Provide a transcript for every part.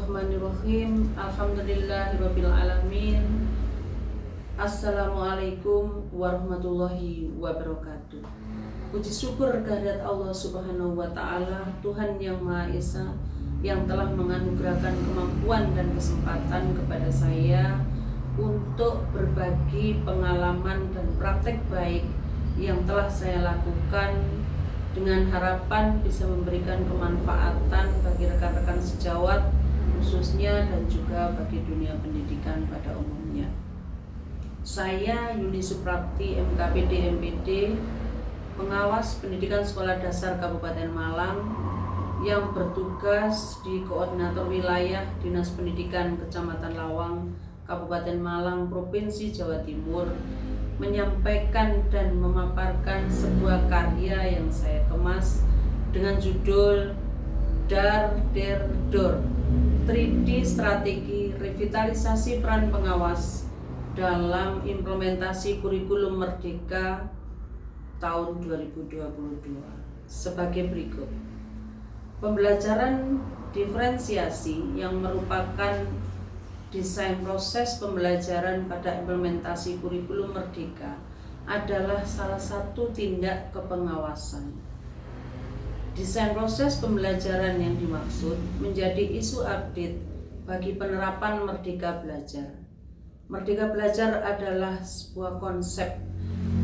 Bismillahirrahmanirrahim. Alhamdulillahirabbil alamin. Assalamualaikum warahmatullahi wabarakatuh. Puji syukur kehadirat Allah Subhanahu wa taala, Tuhan yang Maha Esa, yang telah menganugerahkan kemampuan dan kesempatan kepada saya untuk berbagi pengalaman dan praktek baik yang telah saya lakukan, dengan harapan bisa memberikan kemanfaatan bagi rekan-rekan sejawat khususnya dan juga bagi dunia pendidikan pada umumnya. Saya Yuni Suprapti, MKPD MPD, pengawas pendidikan sekolah dasar Kabupaten Malang yang bertugas di Koordinator Wilayah Dinas Pendidikan Kecamatan Lawang, Kabupaten Malang, Provinsi Jawa Timur, menyampaikan dan memaparkan sebuah karya yang saya kemas dengan judul Dar Der Dor, 3D Strategi Revitalisasi Peran Pengawas dalam Implementasi Kurikulum Merdeka tahun 2022 sebagai berikut. Pembelajaran diferensiasi yang merupakan desain proses pembelajaran pada implementasi kurikulum merdeka adalah salah satu tindak kepengawasan. Desain proses pembelajaran yang dimaksud menjadi isu update bagi penerapan Merdeka Belajar. Merdeka Belajar adalah sebuah konsep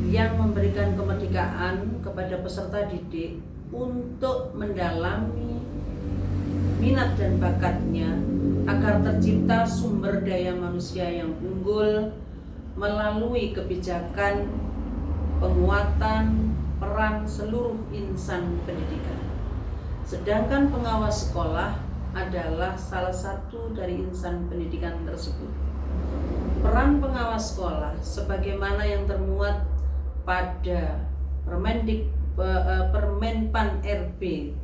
yang memberikan kemerdekaan kepada peserta didik untuk mendalami minat dan bakatnya agar tercipta sumber daya manusia yang unggul melalui kebijakan penguatan peran seluruh insan pendidikan. Sedangkan pengawas sekolah adalah salah satu dari insan pendidikan tersebut. Peran pengawas sekolah sebagaimana yang termuat pada Permenpan RB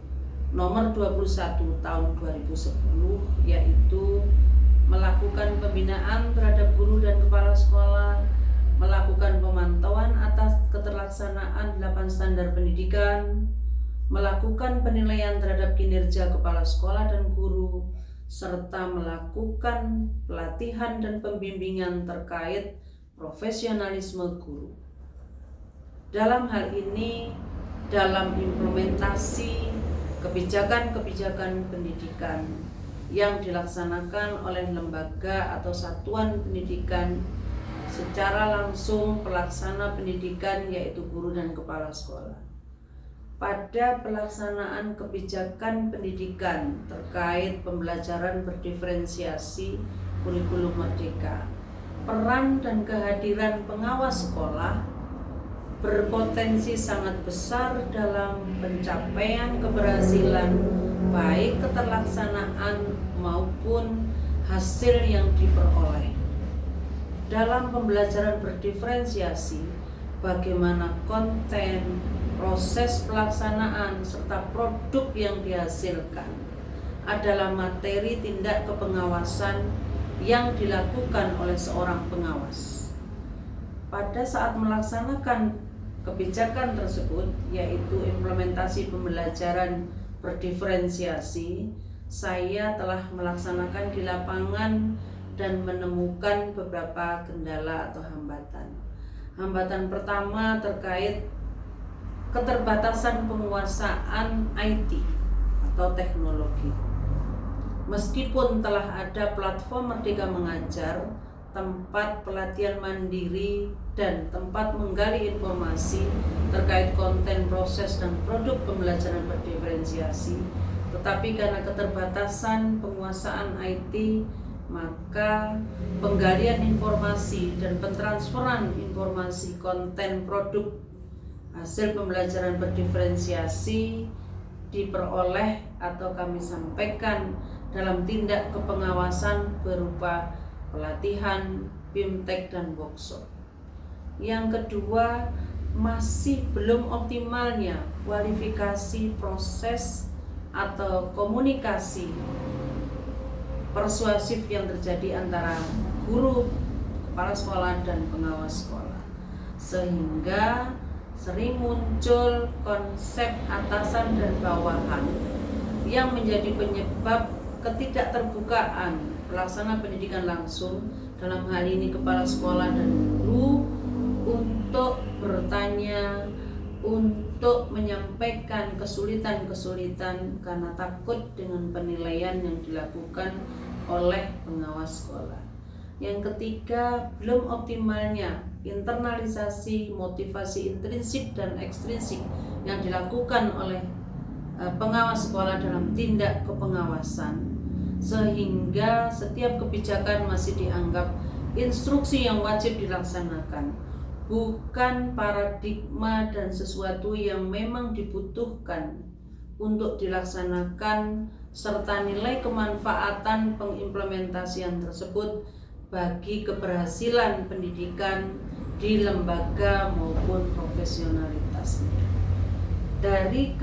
nomor 21 tahun 2010, yaitu melakukan pembinaan terhadap guru dan kepala sekolah, melakukan pemantauan atas keterlaksanaan 8 standar pendidikan, melakukan penilaian terhadap kinerja kepala sekolah dan guru, serta melakukan pelatihan dan pembimbingan terkait profesionalisme guru. Dalam hal ini, dalam implementasi kebijakan-kebijakan pendidikan yang dilaksanakan oleh lembaga atau satuan pendidikan secara langsung pelaksana pendidikan, yaitu guru dan kepala sekolah. Pada pelaksanaan kebijakan pendidikan terkait pembelajaran berdiferensiasi kurikulum merdeka, peran dan kehadiran pengawas sekolah berpotensi sangat besar dalam pencapaian keberhasilan baik keterlaksanaan maupun hasil yang diperoleh. Dalam pembelajaran berdiferensiasi, bagaimana konten, proses pelaksanaan, serta produk yang dihasilkan adalah materi tindak kepengawasan yang dilakukan oleh seorang pengawas. Pada saat melaksanakan kebijakan tersebut, yaitu implementasi pembelajaran berdiferensiasi, saya telah melaksanakan di lapangan dan menemukan beberapa kendala atau hambatan. Hambatan pertama terkait keterbatasan penguasaan IT atau teknologi. Meskipun telah ada platform Merdeka Mengajar, tempat pelatihan mandiri, dan tempat menggali informasi terkait konten, proses, dan produk pembelajaran berdiferensiasi, tetapi karena keterbatasan penguasaan IT, maka penggalian informasi dan pentransferan informasi konten produk hasil pembelajaran berdiferensiasi diperoleh atau kami sampaikan dalam tindak kepengawasan berupa pelatihan, BIMTEK, dan workshop. Yang kedua, masih belum optimalnya kualifikasi proses atau komunikasi persuasif yang terjadi antara guru, kepala sekolah, dan pengawas sekolah, sehingga sering muncul konsep atasan dan bawahan yang menjadi penyebab ketidakterbukaan pelaksana pendidikan langsung, dalam hal ini kepala sekolah dan guru, untuk bertanya, untuk menyampaikan kesulitan-kesulitan karena takut dengan penilaian yang dilakukan oleh pengawas sekolah. Yang ketiga, belum optimalnya internalisasi motivasi intrinsik dan ekstrinsik yang dilakukan oleh pengawas sekolah dalam tindak kepengawasan, sehingga setiap kebijakan masih dianggap instruksi yang wajib dilaksanakan, bukan paradigma dan sesuatu yang memang dibutuhkan untuk dilaksanakan, serta nilai kemanfaatan pengimplementasian tersebut bagi keberhasilan pendidikan di lembaga maupun profesionalitasnya. Dari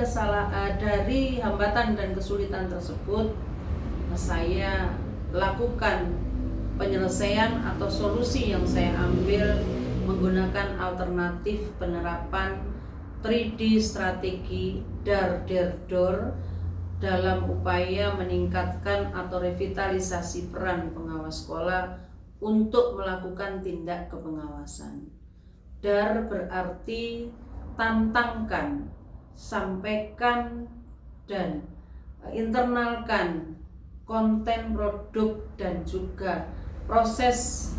hambatan dan kesulitan tersebut, saya lakukan penyelesaian atau solusi yang saya ambil menggunakan alternatif penerapan 3D strategi dar-der-dor dalam upaya meningkatkan atau revitalisasi peran pengawas sekolah untuk melakukan tindak kepengawasan. Dar berarti tantangkan, sampaikan, dan internalkan konten, produk, dan juga proses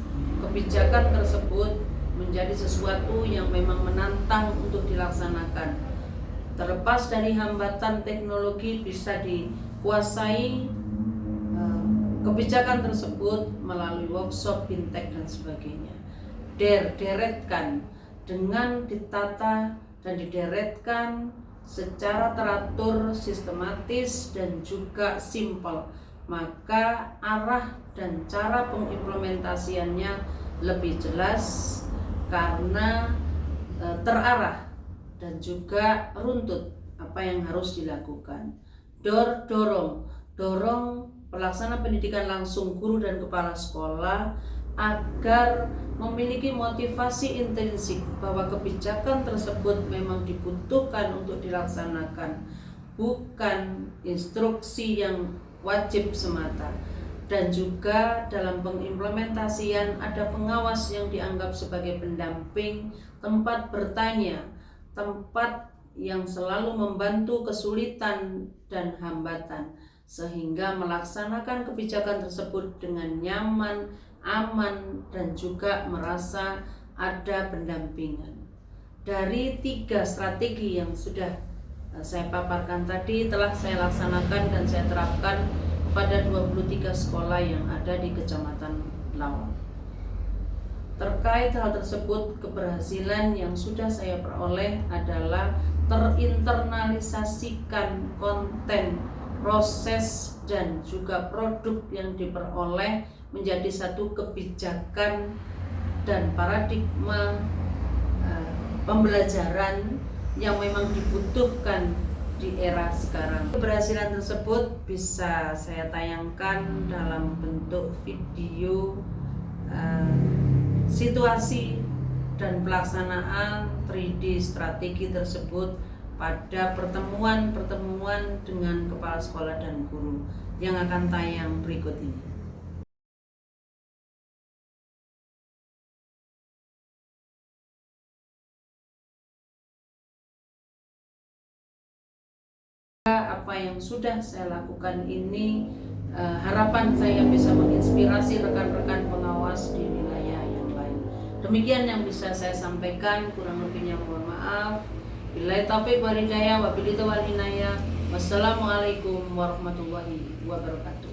kebijakan tersebut menjadi sesuatu yang memang menantang untuk dilaksanakan. Terlepas dari hambatan teknologi bisa dikuasai kebijakan tersebut melalui workshop, fintech, dan sebagainya. Deretkan dengan ditata dan dideretkan secara teratur, sistematis, dan juga simpel, maka arah dan cara pengimplementasiannya lebih jelas karena terarah dan juga runtut apa yang harus dilakukan. Dorong pelaksana pendidikan langsung, guru dan kepala sekolah agar memiliki motivasi intrinsik bahwa kebijakan tersebut memang dibutuhkan untuk dilaksanakan, bukan instruksi yang wajib semata. Dan juga dalam pengimplementasian ada pengawas yang dianggap sebagai pendamping, tempat bertanya, tempat yang selalu membantu kesulitan dan hambatan, sehingga melaksanakan kebijakan tersebut dengan nyaman, aman, dan juga merasa ada pendampingan. Dari 3 strategi yang sudah saya paparkan tadi telah saya laksanakan dan saya terapkan pada 23 sekolah yang ada di Kecamatan Lawang. Terkait hal tersebut, keberhasilan yang sudah saya peroleh adalah terinternalisasikan konten, proses, dan juga produk yang diperoleh menjadi satu kebijakan dan paradigma pembelajaran yang memang dibutuhkan di era sekarang. Keberhasilan tersebut bisa saya tayangkan dalam bentuk video situasi dan pelaksanaan 3D strategi tersebut pada pertemuan-pertemuan dengan kepala sekolah dan guru yang akan tayang berikut ini. Apa yang sudah saya lakukan ini, harapan saya bisa menginspirasi rekan-rekan pengawas di wilayah yang lain. Demikian yang bisa saya sampaikan, kurang lebihnya mohon maaf. Billahi taufiq wal hidayah, wabillahi wal inayah. Wassalamualaikum warahmatullahi wabarakatuh.